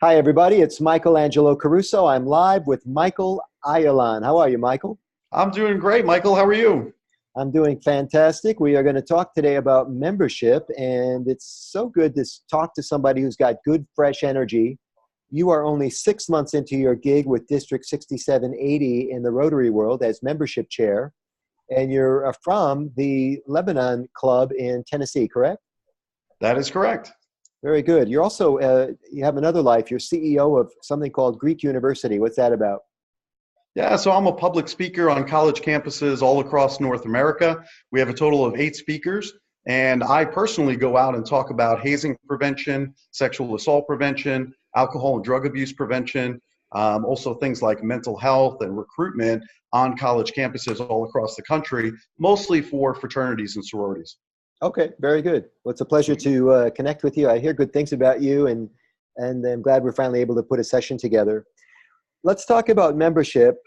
Hi, everybody. It's Michael Angelo Caruso. I'm live with Michael Ayalon. How are you, Michael? I'm doing great, Michael. How are you? I'm doing fantastic. We are going to talk today about membership, and it's so good to talk to somebody who's got good, fresh energy. You are only 6 months into your gig with District 6780 in the Rotary world as membership chair, and you're from the Lebanon Club in Tennessee, correct? That is correct. Very good. You're also, you have another life. You're CEO of something called Greek University. What's that about? Yeah, so I'm a public speaker on college campuses all across North America. We have a total of 8 speakers, and I personally go out and talk about hazing prevention, sexual assault prevention, alcohol and drug abuse prevention, also things like mental health and recruitment on college campuses all across the country, mostly for fraternities and sororities. Okay, very good. Well, it's a pleasure to connect with you. I hear good things about you, and I'm glad we're finally able to put a session together. Let's talk about membership.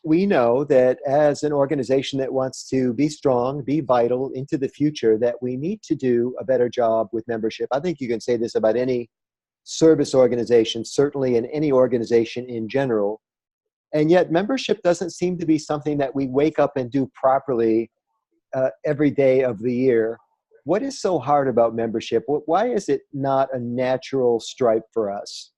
We know that as an organization that wants to be strong, be vital into the future, that we need to do a better job with membership. I think you can say this about any service organization, certainly in any organization in general. And yet membership doesn't seem to be something that we wake up and do properly every day of the year. What is so hard about membership? Why is it not a natural stripe for us?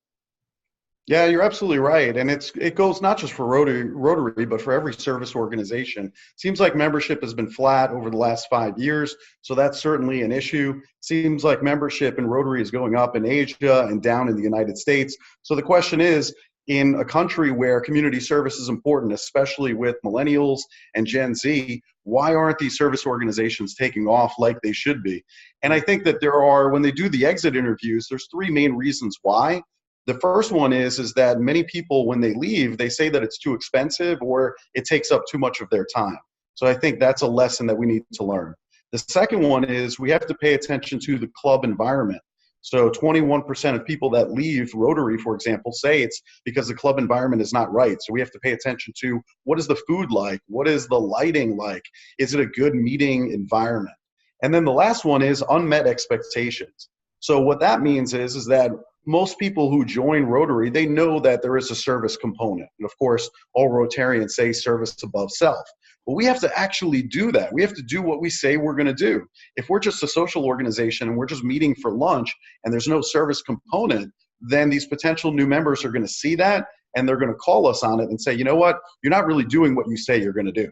Yeah, you're absolutely right. And it goes not just for Rotary, but for every service organization. Seems like membership has been flat over the last 5 years, so that's certainly an issue. Seems like membership in Rotary is going up in Asia and down in the United States. So the question is, in a country where community service is important, especially with millennials and Gen Z, why aren't these service organizations taking off like they should be? And I think that when they do the exit interviews, there's 3 main reasons why. The first one is that many people, when they leave, they say that it's too expensive or it takes up too much of their time. So I think that's a lesson that we need to learn. The second one is we have to pay attention to the club environment. So 21% of people that leave Rotary, for example, say it's because the club environment is not right. So we have to pay attention to what is the food like? What is the lighting like? Is it a good meeting environment? And then the last one is unmet expectations. So what that means is that most people who join Rotary, they know that there is a service component. And of course, all Rotarians say service above self. But we have to actually do that. We have to do what we say we're going to do. If we're just a social organization and we're just meeting for lunch and there's no service component, then these potential new members are going to see that and they're going to call us on it and say, you know what, you're not really doing what you say you're going to do.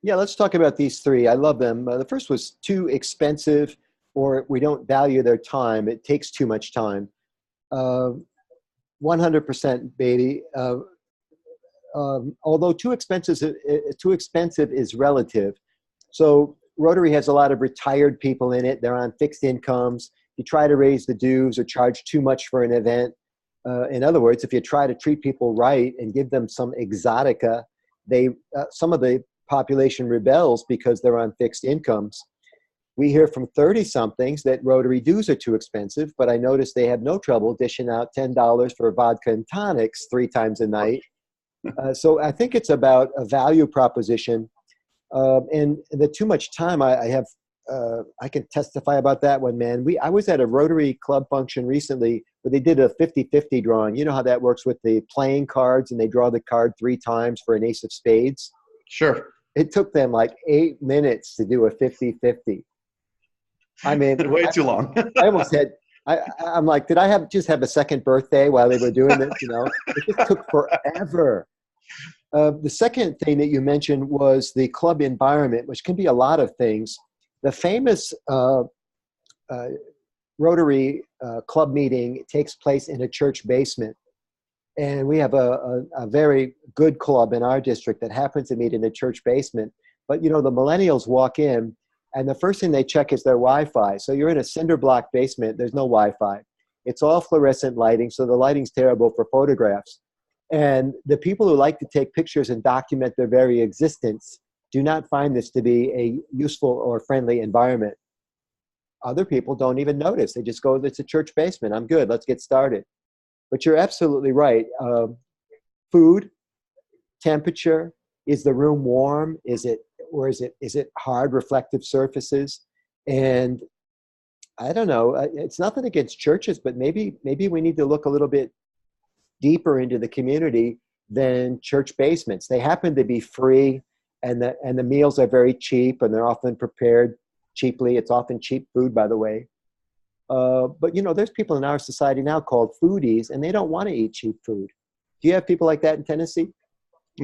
Yeah, let's talk about these 3. I love them. The first was too expensive, or we don't value their time. It takes too much time. 100%, baby. Although too expensive is relative. So Rotary has a lot of retired people in it. They're on fixed incomes. You try to raise the dues or charge too much for an event. In other words, if you try to treat people right and give them some exotica, some of the population rebels because they're on fixed incomes. We hear from 30-somethings that Rotary dues are too expensive, but I notice they have no trouble dishing out $10 for vodka and tonics 3 times a night. So I think it's about a value proposition. And the too much time, I can testify about that one, man. I was at a Rotary Club function recently where they did a 50-50 drawing. You know how that works with the playing cards, and they draw the card 3 times for an ace of spades? Sure. It took them like 8 minutes to do a 50-50. I mean, way too long. I almost had, I'm like, did I just have a second birthday while they were doing this? You know, it just took forever. The second thing that you mentioned was the club environment, which can be a lot of things. The famous Rotary club meeting takes place in a church basement. And we have a very good club in our district that happens to meet in the church basement. But, you know, the millennials walk in, and the first thing they check is their Wi-Fi. So you're in a cinder block basement. There's no Wi-Fi. It's all fluorescent lighting, so the lighting's terrible for photographs. And the people who like to take pictures and document their very existence do not find this to be a useful or friendly environment. Other people don't even notice. They just go, it's a church basement. I'm good. Let's get started. But you're absolutely right. Food, temperature, is the room warm? Is it hard reflective surfaces? And I don't know. It's nothing against churches, but maybe we need to look a little bit deeper into the community than church basements. They happen to be free, and the meals are very cheap, and they're often prepared cheaply. It's often cheap food, by the way. But there's people in our society now called foodies, and they don't want to eat cheap food. Do you have people like that in Tennessee?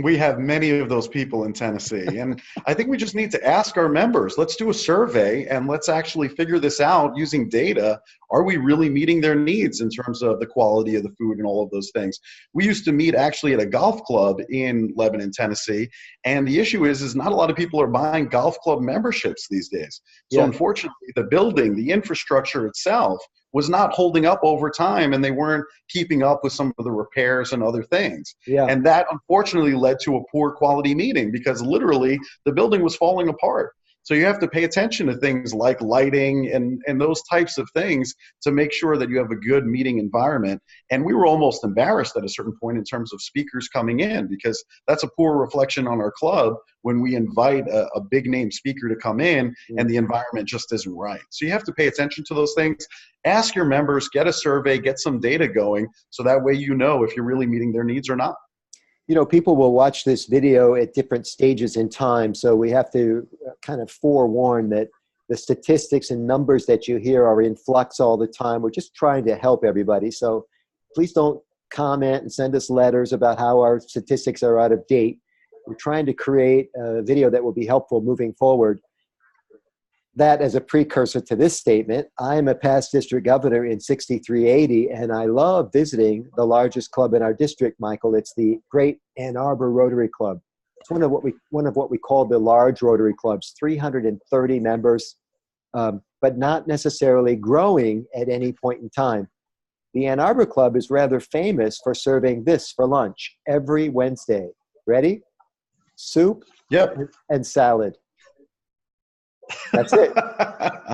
We have many of those people in Tennessee. And I think we just need to ask our members, let's do a survey and let's actually figure this out using data. Are we really meeting their needs in terms of the quality of the food and all of those things? We used to meet actually at a golf club in Lebanon, Tennessee. And the issue is not a lot of people are buying golf club memberships these days. So unfortunately, the building, the infrastructure itself was not holding up over time, and they weren't keeping up with some of the repairs and other things. Yeah. And that unfortunately led to a poor quality meeting because literally the building was falling apart. So you have to pay attention to things like lighting and those types of things to make sure that you have a good meeting environment. And we were almost embarrassed at a certain point in terms of speakers coming in, because that's a poor reflection on our club when we invite a big name speaker to come in and the environment just isn't right. So you have to pay attention to those things. Ask your members, get a survey, get some data going, so that way you know if you're really meeting their needs or not. People will watch this video at different stages in time, so we have to kind of forewarn that the statistics and numbers that you hear are in flux all the time. We're just trying to help everybody, so please don't comment and send us letters about how our statistics are out of date. We're trying to create a video that will be helpful moving forward. That as a precursor to this statement, I am a past district governor in 6380, and I love visiting the largest club in our district, Michael. It's the Great Ann Arbor Rotary Club. It's one of what we call the large Rotary clubs, 330 members, but not necessarily growing at any point in time. The Ann Arbor Club is rather famous for serving this for lunch every Wednesday. Ready? Soup and salad. That's it.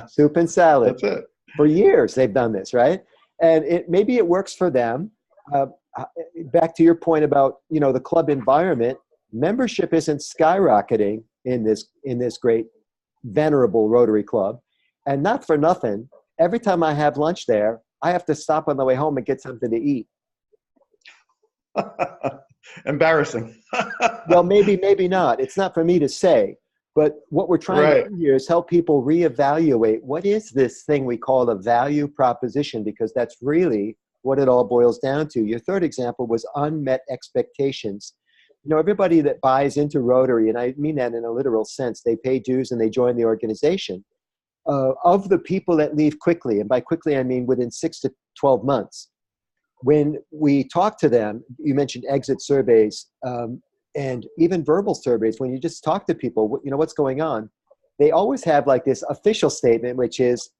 Soup and salad. That's it. For years they've done this, right? And maybe it works for them. Back to your point about the club environment, membership isn't skyrocketing in this great venerable Rotary Club, and not for nothing. Every time I have lunch there, I have to stop on the way home and get something to eat. Embarrassing. Well, maybe not. It's not for me to say. But what we're trying to do here is help people reevaluate what is this thing we call a value proposition, because that's really what it all boils down to. Your third example was unmet expectations. Everybody that buys into Rotary, and I mean that in a literal sense, they pay dues and they join the organization. Of the people that leave quickly, and by quickly I mean within 6 to 12 months, when we talk to them, you mentioned exit surveys, and even verbal surveys, when you just talk to people, what's going on, they always have like this official statement, which is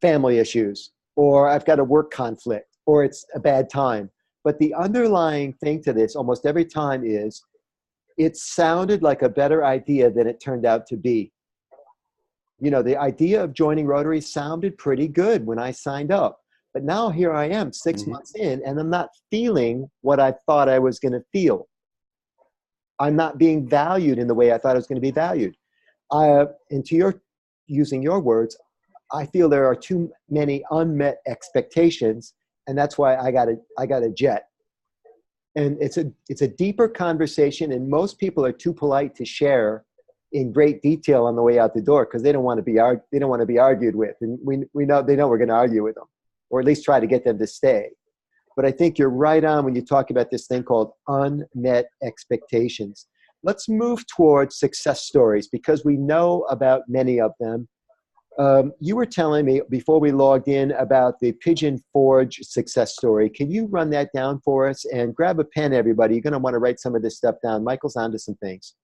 family issues, or I've got a work conflict, or it's a bad time. But the underlying thing to this almost every time is it sounded like a better idea than it turned out to be. The idea of joining Rotary sounded pretty good when I signed up. But now here I am 6 months in, and I'm not feeling what I thought I was going to feel. I'm not being valued in the way I thought I was going to be valued. And to using your words, I feel there are too many unmet expectations, and that's why I got a jet. And it's a deeper conversation, and most people are too polite to share in great detail on the way out the door because they don't want to be argued with, and we know they know we're going to argue with them, or at least try to get them to stay. But I think you're right on when you talk about this thing called unmet expectations. Let's move towards success stories because we know about many of them. You were telling me before we logged in about the Pigeon Forge success story. Can you run that down for us? And grab a pen, everybody. You're going to want to write some of this stuff down. Michael's onto some things.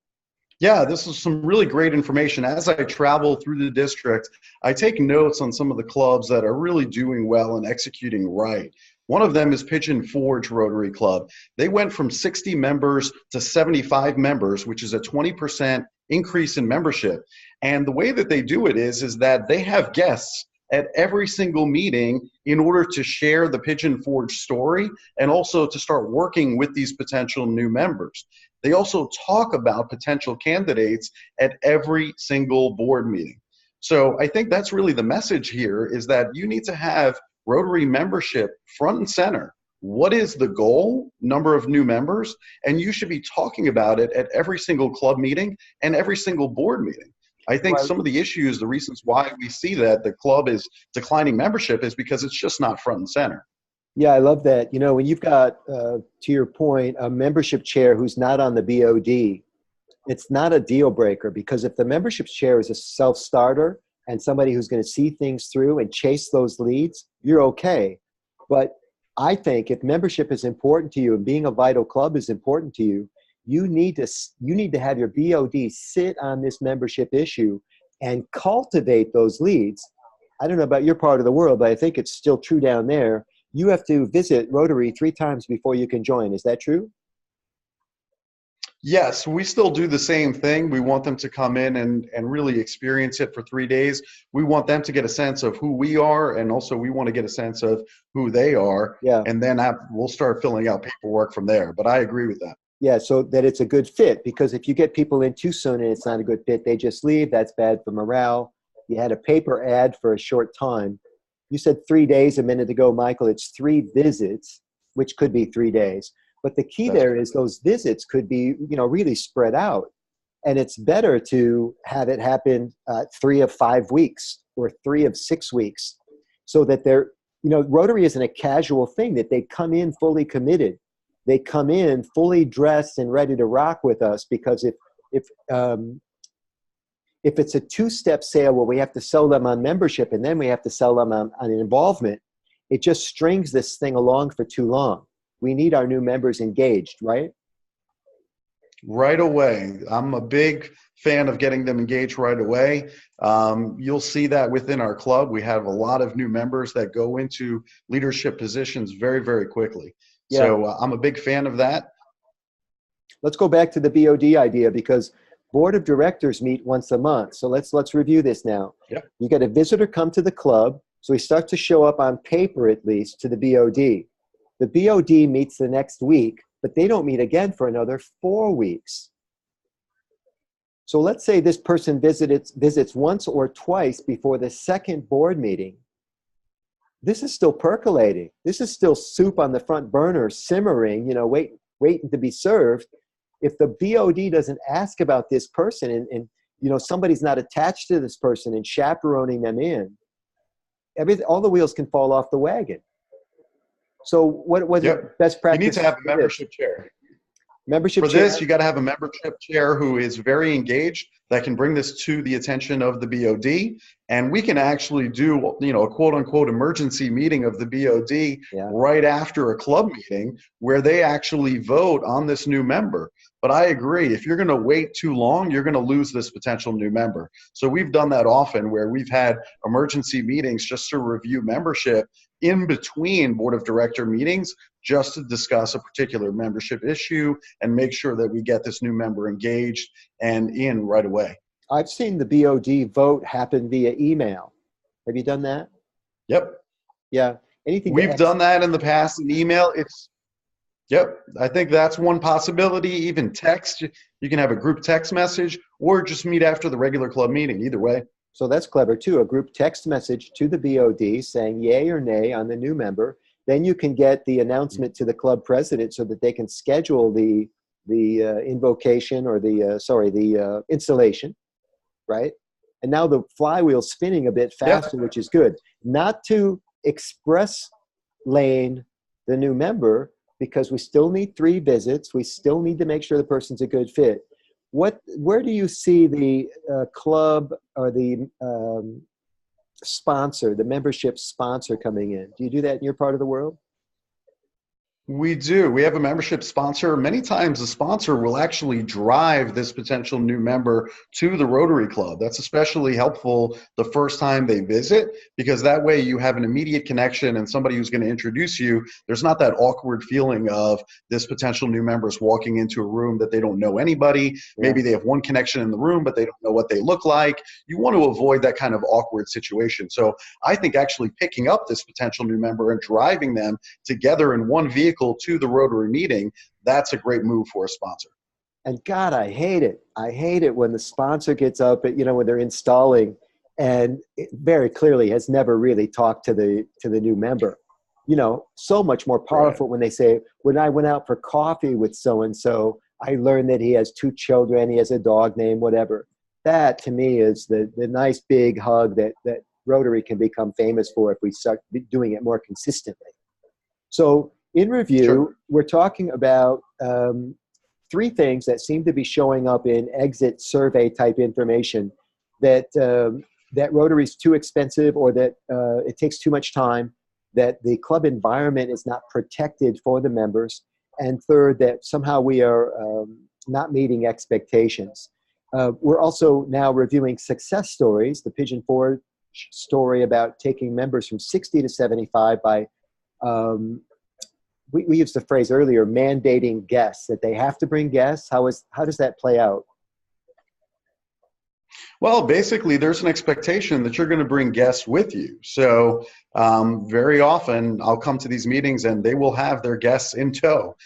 Yeah, this is some really great information. As I travel through the district, I take notes on some of the clubs that are really doing well and executing right. One of them is Pigeon Forge Rotary Club. They went from 60 members to 75 members, which is a 20% increase in membership. And the way that they do it is that they have guests at every single meeting in order to share the Pigeon Forge story and also to start working with these potential new members. They also talk about potential candidates at every single board meeting. So I think that's really the message here, is that you need to have Rotary membership front and center. What is the goal, number of new members? And you should be talking about it at every single club meeting and every single board meeting. I think Well, some of the issues, the reasons why we see that the club is declining membership is because it's just not front and center. yeah, I love that. You know, when you've got, to your point, a membership chair who's not on the BOD, it's not a deal breaker, because if the membership chair is a self-starter and somebody who's going to see things through and chase those leads, you're okay. But I think if membership is important to you and being a vital club is important to you, you need to have your BOD sit on this membership issue and cultivate those leads. I don't know about your part of the world, but I think it's still true down there. You have to visit Rotary 3 times before you can join. Is that true? Yes, we still do the same thing. We want them to come in and really experience it for 3 days. We want them to get a sense of who we are, and also we want to get a sense of who they are. Yeah. And then we'll start filling out paperwork from there. But I agree with that. Yeah, so that it's a good fit, because if you get people in too soon and it's not a good fit, they just leave. That's bad for morale. You had a paper ad for a short time. You said 3 days a minute ago, Michael. It's 3 visits, which could be 3 days. But the key there is those visits could be, really spread out. And it's better to have it happen 3 of 5 weeks or 3 of 6 weeks, so that they're, Rotary isn't a casual thing, that they come in fully committed. They come in fully dressed and ready to rock with us, because if it's a 2-step sale where we have to sell them on membership and then we have to sell them on involvement, it just strings this thing along for too long. We need our new members engaged, right? Right away. I'm a big fan of getting them engaged right away. You'll see that within our club. We have a lot of new members that go into leadership positions very, very quickly. Yeah. So I'm a big fan of that. Let's go back to the BOD idea, because board of directors meet once a month. So let's review this now. Yep. You get a visitor come to the club, so he starts to show up on paper at least to the BOD. The BOD meets the next week, but they don't meet again for another 4 weeks. So let's say this person visits once or twice before the second board meeting. This is still percolating. This is still soup on the front burner, simmering, waiting to be served. If the BOD doesn't ask about this person and somebody's not attached to this person and chaperoning them in, all the wheels can fall off the wagon. So what was best practice? You need to have a membership chair. Membership For chair? this, you got to have a membership chair who is very engaged, that can bring this to the attention of the BOD. And we can actually do, a quote unquote emergency meeting of the BOD right after a club meeting, where they actually vote on this new member. But I agree, if you're going to wait too long, you're going to lose this potential new member. So we've done that often, where we've had emergency meetings just to review membership in between board of director meetings, just to discuss a particular membership issue and make sure that we get this new member engaged and in right away. I've seen the BOD vote happen via email. Have you done that? Yep. Yeah. Anything? We've done that in the past in email. Yep. I think that's one possibility. Even text, you can have a group text message or just meet after the regular club meeting, either way. So that's clever too. A group text message to the BOD saying yay or nay on the new member. Then you can get the announcement to the club president so that they can schedule the invocation or the installation, right? And now the flywheel's spinning a bit faster, which is good. Not to express lane the new member, because we still need 3 visits. We still need to make sure the person's a good fit. Where do you see the club or the sponsor, the membership sponsor coming in? Do you do that in your part of the world? We do. We have a membership sponsor. Many times the sponsor will actually drive this potential new member to the Rotary Club. That's especially helpful the first time they visit, because that way you have an immediate connection and somebody who's going to introduce you. There's not that awkward feeling of this potential new member is walking into a room that they don't know anybody. Maybe they have one connection in the room, but they don't know what they look like. You want to avoid that kind of awkward situation. So I think actually picking up this potential new member and driving them together in one vehicle to the Rotary meeting, that's a great move for a sponsor. And God, I hate it. I hate it when the sponsor gets up at, when they're installing and it very clearly has never really talked to the new member. You know, so much more powerful when they say, when I went out for coffee with so-and-so, I learned that he has 2 children, he has a dog named whatever. That to me is the nice big hug that Rotary can become famous for if we start doing it more consistently. So in review, Sure. we're talking about 3 things that seem to be showing up in exit survey type information, that that Rotary is too expensive, or that it takes too much time, that the club environment is not protected for the members, and third, that somehow we are not meeting expectations. We're also now reviewing success stories, the Pigeon 4 story about taking members from 60 to 75 by, we used the phrase earlier, mandating guests, that they have to bring guests. How does that play out? Well, basically, there's an expectation that you're going to bring guests with you. So very often I'll come to these meetings and they will have their guests in tow.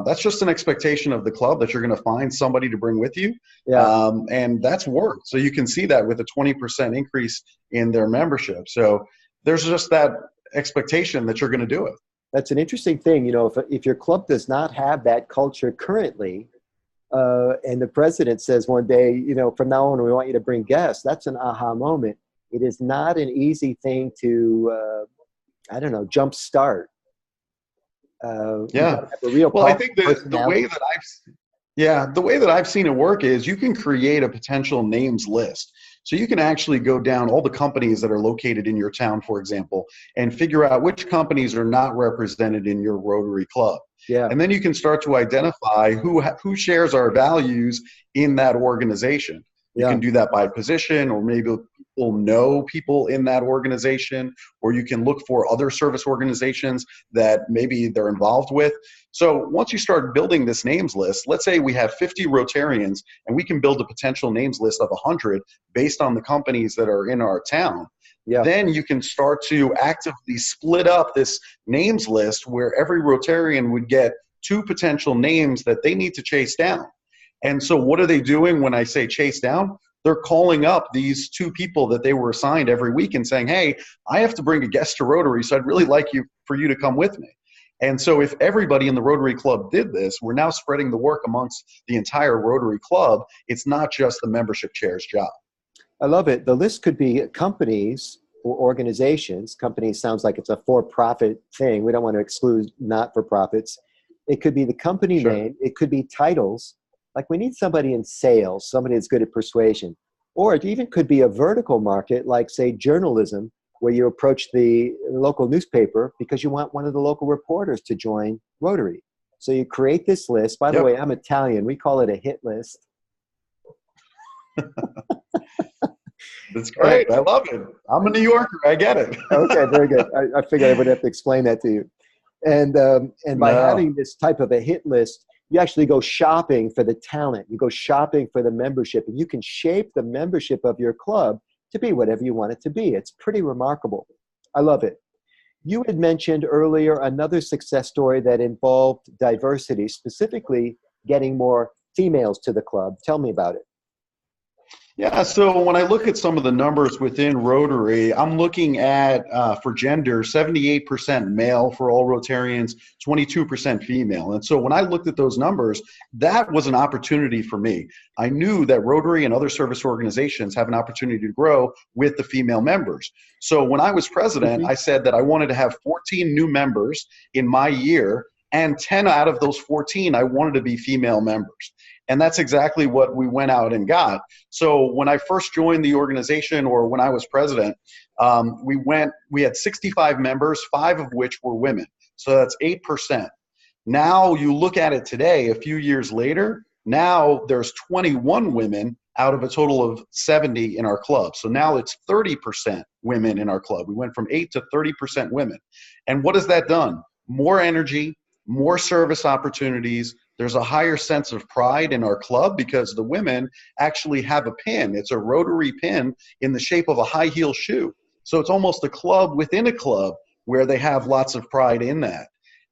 That's just an expectation of the club, that you're going to find somebody to bring with you. Yeah. And that's worked. So you can see that with a 20% increase in their membership. So there's just that expectation that you're going to do it. That's an interesting thing. You know, if your club does not have that culture currently, and the president says one day, you know, from now on, we want you to bring guests, that's an aha moment. It is not an easy thing to, I don't know, jump start. Yeah. Well, I think the way that I've seen it work is you can create a potential names list. So you can actually go down all the companies that are located in your town, for example, and figure out which companies are not represented in your Rotary club. Yeah. And then you can start to identify who shares our values in that organization. You can do that by position, or maybe people know people in that organization, or you can look for other service organizations that maybe they're involved with. So once you start building this names list, let's say we have 50 Rotarians and we can build a potential names list of 100 based on the companies that are in our town. Yeah. Then you can start to actively split up this names list where every Rotarian would get 2 potential names that they need to chase down. And so what are they doing when I say chase down? They're calling up these 2 people that they were assigned every week and saying, hey, I have to bring a guest to Rotary, so I'd really like for you to come with me. And so if everybody in the Rotary Club did this, we're now spreading the work amongst the entire Rotary Club. It's not just the membership chair's job. I love it. The list could be companies or organizations. Companies sounds like it's a for-profit thing. We don't want to exclude not-for-profits. It could be the company name. It could be titles. Like, we need somebody in sales, somebody that's good at persuasion. Or it even could be a vertical market, like, say, journalism, where you approach the local newspaper because you want one of the local reporters to join Rotary. So you create this list. By the way, I'm Italian. We call it a hit list. That's great. I love it. I'm a New Yorker. I get it. Okay, very good. I figured I would have to explain that to you. And by having this type of a hit list, you actually go shopping for the talent. You go shopping for the membership, and you can shape the membership of your club to be whatever you want it to be. It's pretty remarkable. I love it. You had mentioned earlier another success story that involved diversity, specifically getting more females to the club. Tell me about it. Yeah, so when I look at some of the numbers within Rotary, I'm looking at, for gender, 78% male for all Rotarians, 22% female. And so when I looked at those numbers, that was an opportunity for me. I knew that Rotary and other service organizations have an opportunity to grow with the female members. So when I was president, I said that I wanted to have 14 new members in my year, and 10 out of those 14, I wanted to be female members. And that's exactly what we went out and got. So when I first joined the organization, or when I was president, we had 65 members, 5 of which were women. So that's 8%. Now you look at it today, a few years later, now there's 21 women out of a total of 70 in our club. So now it's 30% women in our club. We went from 8 to 30% women. And what has that done? More energy, more service opportunities. There's a higher sense of pride in our club because the women actually have a pin. It's a Rotary pin in the shape of a high heel shoe. So it's almost a club within a club where they have lots of pride in that.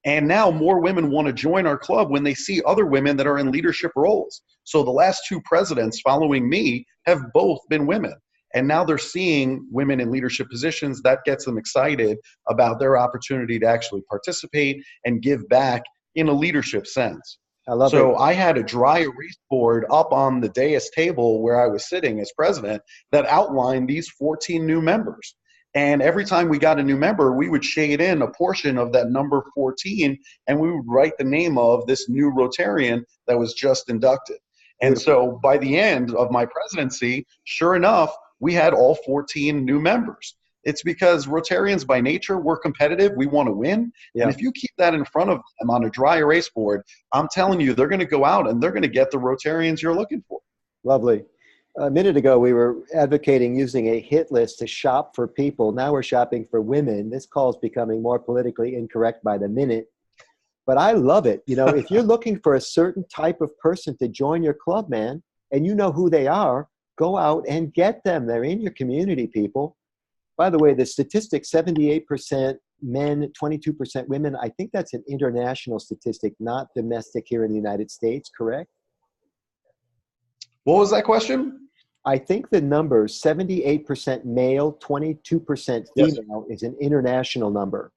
And now more women want to join our club when they see other women that are in leadership roles. So the last 2 presidents following me have both been women. And now they're seeing women in leadership positions. That gets them excited about their opportunity to actually participate and give back in a leadership sense. I love it. So I had a dry erase board up on the dais table where I was sitting as president that outlined these 14 new members. And every time we got a new member, we would shade in a portion of that number 14, and we would write the name of this new Rotarian that was just inducted. And so by the end of my presidency, sure enough, we had all 14 new members. It's because Rotarians by nature, we're competitive, we want to win. Yeah. And if you keep that in front of them on a dry erase board, I'm telling you, they're going to go out and they're going to get the Rotarians you're looking for. Lovely. A minute ago, we were advocating using a hit list to shop for people. Now we're shopping for women. This call is becoming more politically incorrect by the minute. But I love it. You know, if you're looking for a certain type of person to join your club, man, and you know who they are, go out and get them. They're in your community, people. By the way, the statistic, 78% men, 22% women, I think that's an international statistic, not domestic here in the United States, correct? What was that question? I think the number, 78% male, 22% female, is an international number.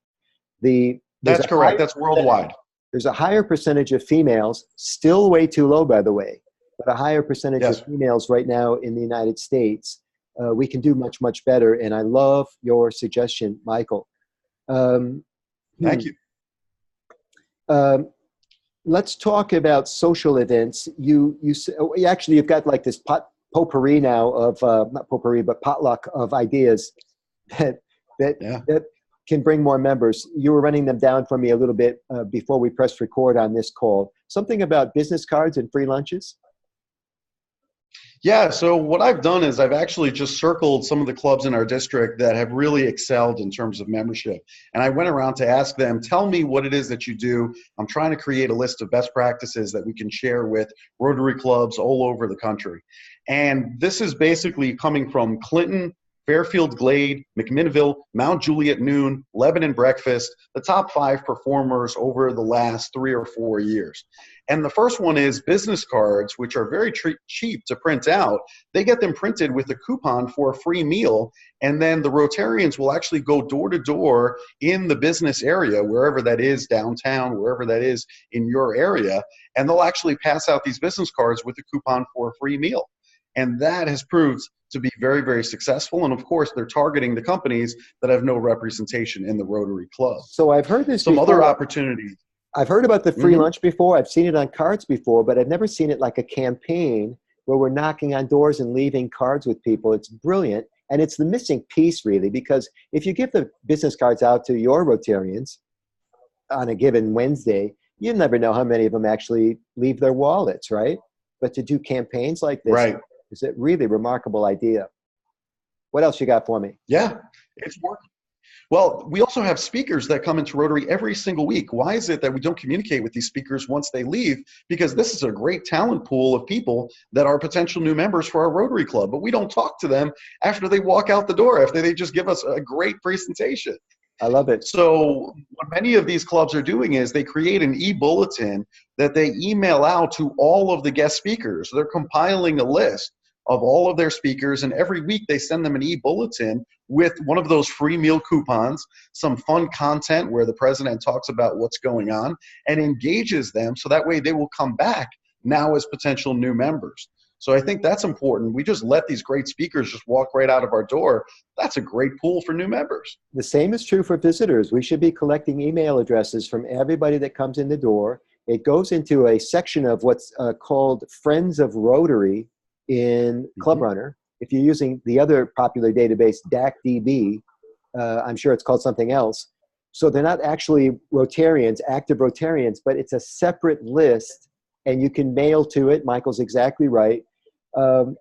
That's correct. That's worldwide. There's a higher percentage of females, still way too low, by the way, but a higher percentage of females right now in the United States. We can do much, much better. And I love your suggestion, Michael. Thank you. Let's talk about social events. Actually, you've got like this potpourri now of, not potpourri, but potluck of ideas that can bring more members. You were running them down for me a little bit before we pressed record on this call. Something about business cards and free lunches? Yeah, so what I've done is I've actually just circled some of the clubs in our district that have really excelled in terms of membership. And I went around to ask them, tell me what it is that you do. I'm trying to create a list of best practices that we can share with Rotary clubs all over the country. And this is basically coming from Clinton, Fairfield Glade, McMinnville, Mount Juliet Noon, Lebanon Breakfast, the top 5 performers over the last 3 or 4 years. And the first one is business cards, which are very cheap to print out. They get them printed with a coupon for a free meal, and then the Rotarians will actually go door to door in the business area, wherever that is, downtown, wherever that is in your area, and they'll actually pass out these business cards with a coupon for a free meal. And that has proved to be very, very successful. And of course, they're targeting the companies that have no representation in the Rotary Club. So I've heard this Some before. other opportunities. I've heard about the free lunch before. I've seen it on cards before, but I've never seen it like a campaign where we're knocking on doors and leaving cards with people. It's brilliant. And it's the missing piece, really, because if you give the business cards out to your Rotarians on a given Wednesday, you never know how many of them actually leave their wallets, right? But to do campaigns like this is a really remarkable idea. What else you got for me? Yeah, it's working. Well, we also have speakers that come into Rotary every single week. Why is it that we don't communicate with these speakers once they leave? Because this is a great talent pool of people that are potential new members for our Rotary Club, but we don't talk to them after they walk out the door, after they just give us a great presentation. I love it. So what many of these clubs are doing is they create an e-bulletin that they email out to all of the guest speakers. They're compiling a list of all of their speakers, and every week they send them an e-bulletin with one of those free meal coupons, some fun content where the president talks about what's going on and engages them, so that way they will come back now as potential new members. So I think that's important. We just let these great speakers just walk right out of our door. That's a great pool for new members. The same is true for visitors. We should be collecting email addresses from everybody that comes in the door. It goes into a section of what's called Friends of Rotary in Club Runner. If you're using the other popular database, DACDB, I'm sure it's called something else. So they're not actually Rotarians, active Rotarians, but it's a separate list, and you can mail to it. Michael's exactly right. Bulletins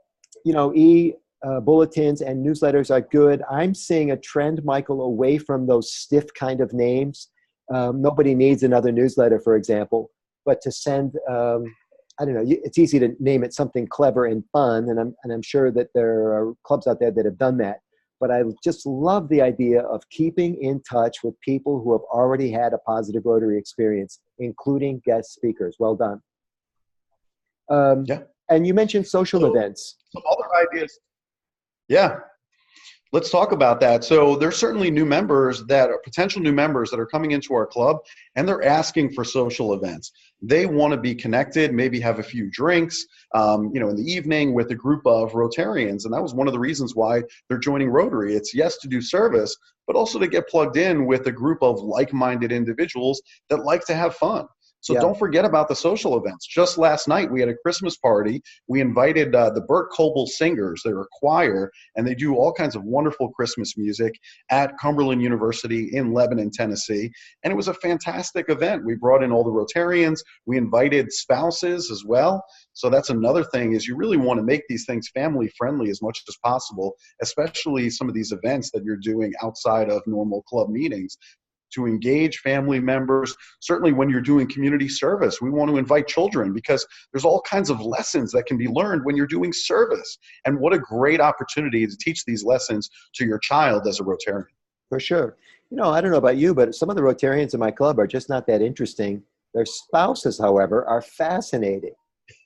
and newsletters are good. I'm seeing a trend, Michael, away from those stiff kind of names. Nobody needs another newsletter, for example, but to send I don't know, it's easy to name it something clever and fun, and I'm sure that there are clubs out there that have done that. But I just love the idea of keeping in touch with people who have already had a positive Rotary experience, including guest speakers. Well done. And you mentioned social events. Some other ideas. Yeah. Let's talk about that. So there's certainly new members that are potential new members that are coming into our club, and they're asking for social events. They want to be connected, maybe have a few drinks, in the evening with a group of Rotarians. And that was one of the reasons why they're joining Rotary. It's yes, to do service, but also to get plugged in with a group of like-minded individuals that like to have fun. So Yeah. don't forget about the social events. Just last night, we had a Christmas party. We invited the Burt Coble Singers. They're a choir, and they do all kinds of wonderful Christmas music at Cumberland University in Lebanon, Tennessee. And it was a fantastic event. We brought in all the Rotarians. We invited spouses as well. So that's another thing, is you really want to make these things family friendly as much as possible, especially some of these events that you're doing outside of normal club meetings, to engage family members. Certainly when you're doing community service, we want to invite children, because there's all kinds of lessons that can be learned when you're doing service. And what a great opportunity to teach these lessons to your child as a Rotarian. For sure. I don't know about you, but some of the Rotarians in my club are just not that interesting. Their spouses, however, are fascinating.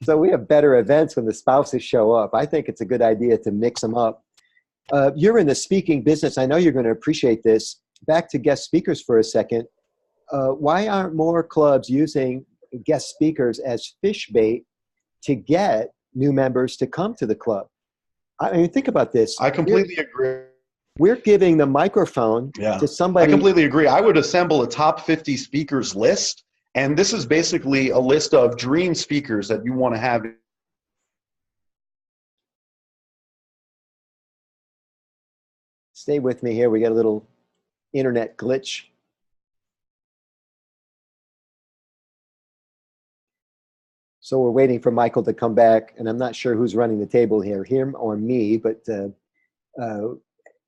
So we have better events when the spouses show up. I think it's a good idea to mix them up. You're in the speaking business. I know you're going to appreciate this. Back to guest speakers for a second. Why aren't more clubs using guest speakers as fish bait to get new members to come to the club? I mean, think about this. I completely agree. We're giving the microphone to somebody. I completely agree. I would assemble a top 50 speakers list, and this is basically a list of dream speakers that you want to have. Stay with me here. We got a little internet glitch. So we're waiting for Michael to come back, and I'm not sure who's running the table here, him or me, but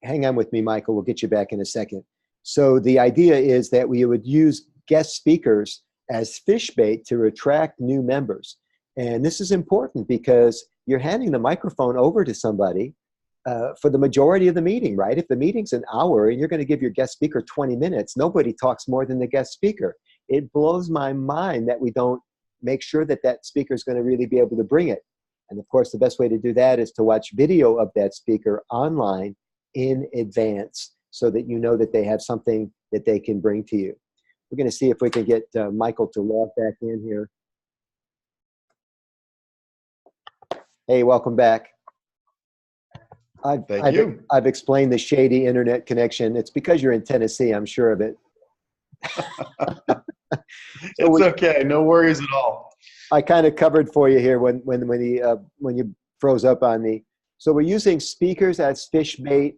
hang on with me, Michael. We'll get you back in a second. So the idea is that we would use guest speakers as fish bait to attract new members. And this is important because you're handing the microphone over to somebody for the majority of the meeting, right? If the meeting's an hour and you're going to give your guest speaker 20 minutes, nobody talks more than the guest speaker. It blows my mind that we don't make sure that that speaker is going to really be able to bring it. And of course, the best way to do that is to watch video of that speaker online in advance so that you know that they have something that they can bring to you. We're going to see if we can get Michael to log back in here. Hey, welcome back. I've explained the shady internet connection. It's because you're in Tennessee, I'm sure of it. It's okay, no worries at all. I kind of covered for you here when you froze up on me. So we're using speakers as fish bait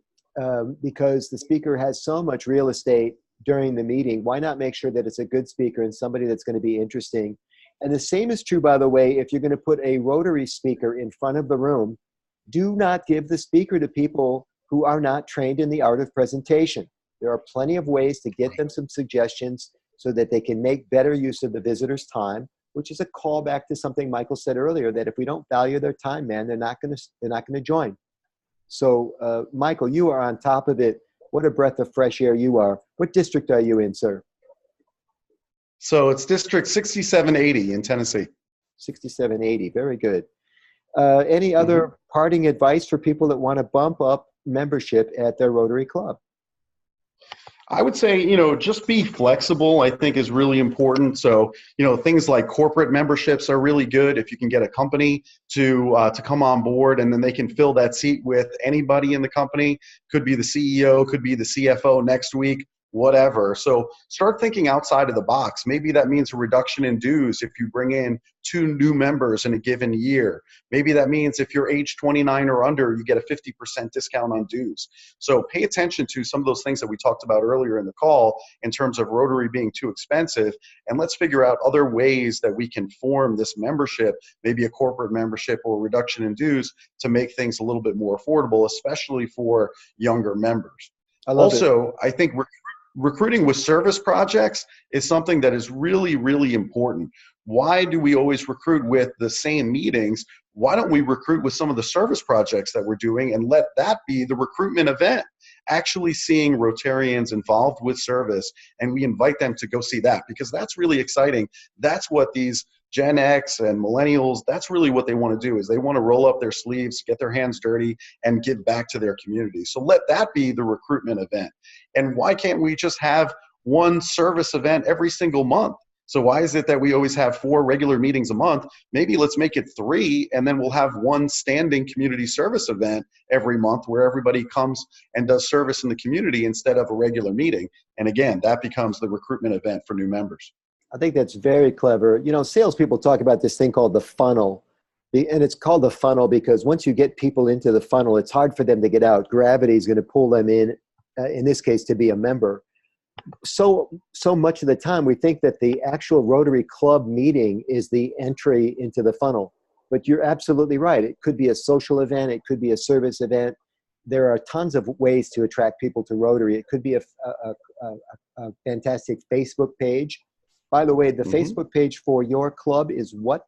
because the speaker has so much real estate during the meeting. Why not make sure that it's a good speaker and somebody that's going to be interesting? And the same is true, by the way, if you're going to put a Rotary speaker in front of the room. Do not give the speaker to people who are not trained in the art of presentation. There are plenty of ways to get them some suggestions so that they can make better use of the visitor's time, which is a callback to something Michael said earlier, that if we don't value their time, man, they're not going to join. So, Michael, you are on top of it. What a breath of fresh air you are. What district are you in, sir? So it's District 6780 in Tennessee. 6780, very good. Any other parting advice for people that want to bump up membership at their Rotary Club? I would say, just be flexible, I think, is really important. So, things like corporate memberships are really good. If you can get a company to come on board, and then they can fill that seat with anybody in the company. Could be the CEO, could be the CFO next week, whatever. So start thinking outside of the box. Maybe that means a reduction in dues if you bring in 2 new members in a given year. Maybe that means if you're age 29 or under, you get a 50% discount on dues. So pay attention to some of those things that we talked about earlier in the call in terms of Rotary being too expensive. And let's figure out other ways that we can form this membership, maybe a corporate membership or a reduction in dues, to make things a little bit more affordable, especially for younger members. I think recruiting with service projects is something that is really, really important. Why do we always recruit with the same meetings? Why don't we recruit with some of the service projects that we're doing and let that be the recruitment event? Actually seeing Rotarians involved with service, and we invite them to go see that, because that's really exciting. That's what these Gen X and millennials, that's really what they want to do, is they want to roll up their sleeves, get their hands dirty, and give back to their community. So let that be the recruitment event. And why can't we just have one service event every single month? So why is it that we always have 4 regular meetings a month? Maybe let's make it 3, and then we'll have one standing community service event every month where everybody comes and does service in the community instead of a regular meeting. And again, that becomes the recruitment event for new members. I think that's very clever. You know, salespeople talk about this thing called the funnel. And it's called the funnel because once you get people into the funnel, it's hard for them to get out. Gravity is going to pull them in this case, to be a member. So much of the time we think that the actual Rotary Club meeting is the entry into the funnel. But you're absolutely right. It could be a social event. It could be a service event. There are tons of ways to attract people to Rotary. It could be a fantastic Facebook page. By the way, the Facebook page for your club is what?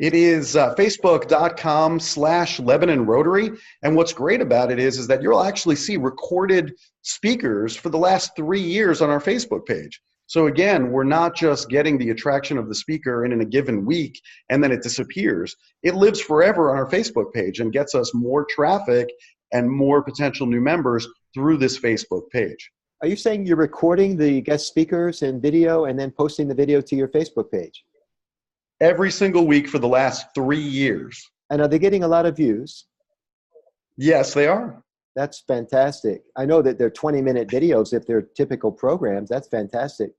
It is facebook.com/Lebanon Rotary. And what's great about it is that you'll actually see recorded speakers for the last 3 years on our Facebook page. So again, we're not just getting the attraction of the speaker in a given week and then it disappears. It lives forever on our Facebook page and gets us more traffic and more potential new members through this Facebook page. Are you saying you're recording the guest speakers and video and then posting the video to your Facebook page? Every single week for the last 3 years. And are they getting a lot of views? Yes, they are. That's fantastic. I know that they're 20-minute videos if they're typical programs. That's fantastic.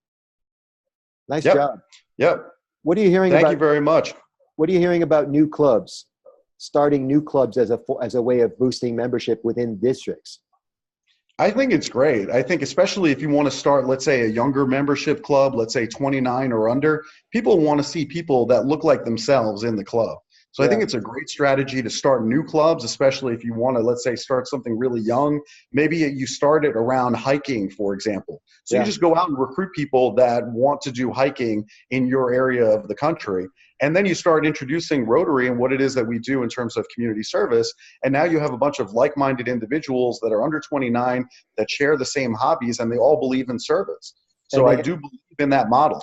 Nice job. Yep. What are you hearing about? Thank you very much. What are you hearing about new clubs? Starting new clubs as a way of boosting membership within districts? I think it's great. I think especially if you want to start, let's say, a younger membership club, let's say 29 or under, people want to see people that look like themselves in the club. So I think it's a great strategy to start new clubs, especially if you want to, let's say, start something really young. Maybe you start it around hiking, for example. So you just go out and recruit people that want to do hiking in your area of the country. And then you start introducing Rotary and what it is that we do in terms of community service. And now you have a bunch of like-minded individuals that are under 29 that share the same hobbies and they all believe in service. So I do believe in that model.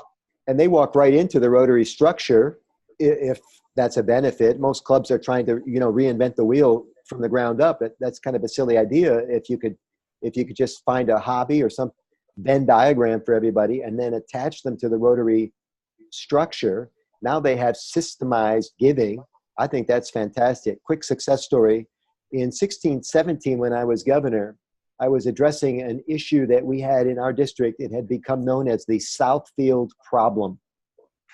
And they walk right into the Rotary structure if that's a benefit. Most clubs are trying to, reinvent the wheel from the ground up. That's kind of a silly idea. If you could just find a hobby or some Venn diagram for everybody and then attach them to the Rotary structure. Now they have systemized giving. I think that's fantastic. Quick success story. In 1617, when I was governor, I was addressing an issue that we had in our district. It had become known as the Southfield problem.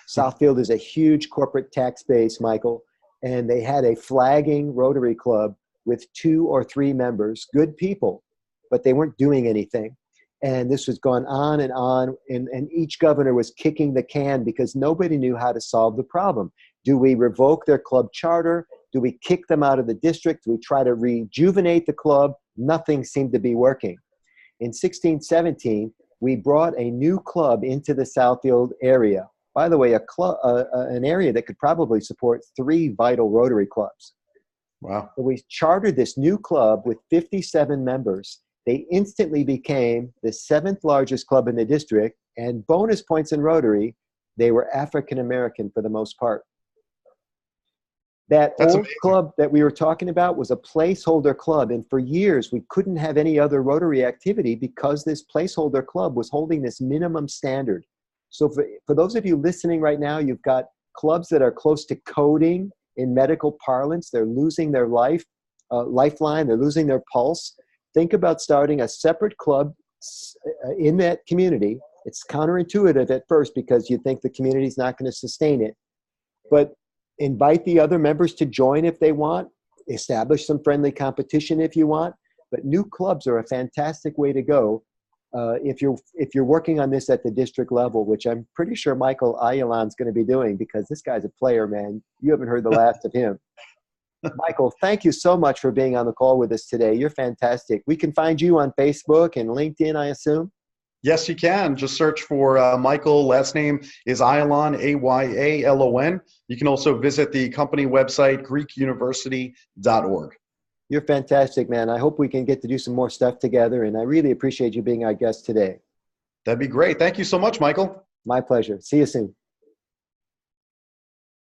Southfield is a huge corporate tax base, Michael, and they had a flagging Rotary Club with 2 or 3 members, good people, but they weren't doing anything. And this was going on, and each governor was kicking the can because nobody knew how to solve the problem. Do we revoke their club charter? Do we kick them out of the district? Do we try to rejuvenate the club? Nothing seemed to be working. In 1617, we brought a new club into the Southfield area. By the way, an area that could probably support 3 vital Rotary clubs. Wow. So we chartered this new club with 57 members. They instantly became the 7th largest club in the district, and bonus points in Rotary, they were African-American for the most part. That's old amazing. Club that we were talking about was a placeholder club, and for years we couldn't have any other Rotary activity because this placeholder club was holding this minimum standard. So for those of you listening right now, you've got clubs that are close to coding in medical parlance. They're losing their lifeline. They're losing their pulse. Think about starting a separate club in that community. It's counterintuitive at first because you think the community's not going to sustain it. But invite the other members to join if they want. Establish some friendly competition if you want. But new clubs are a fantastic way to go if you're working on this at the district level, which I'm pretty sure Michael Ayalon is going to be doing because this guy's a player, man. You haven't heard the last of him. Michael, thank you so much for being on the call with us today. You're fantastic. We can find you on Facebook and LinkedIn, I assume? Yes, you can. Just search for Michael. Last name is Ayalon, Ayalon. You can also visit the company website, greekuniversity.org. You're fantastic, man. I hope we can get to do some more stuff together, and I really appreciate you being our guest today. That'd be great. Thank you so much, Michael. My pleasure. See you soon.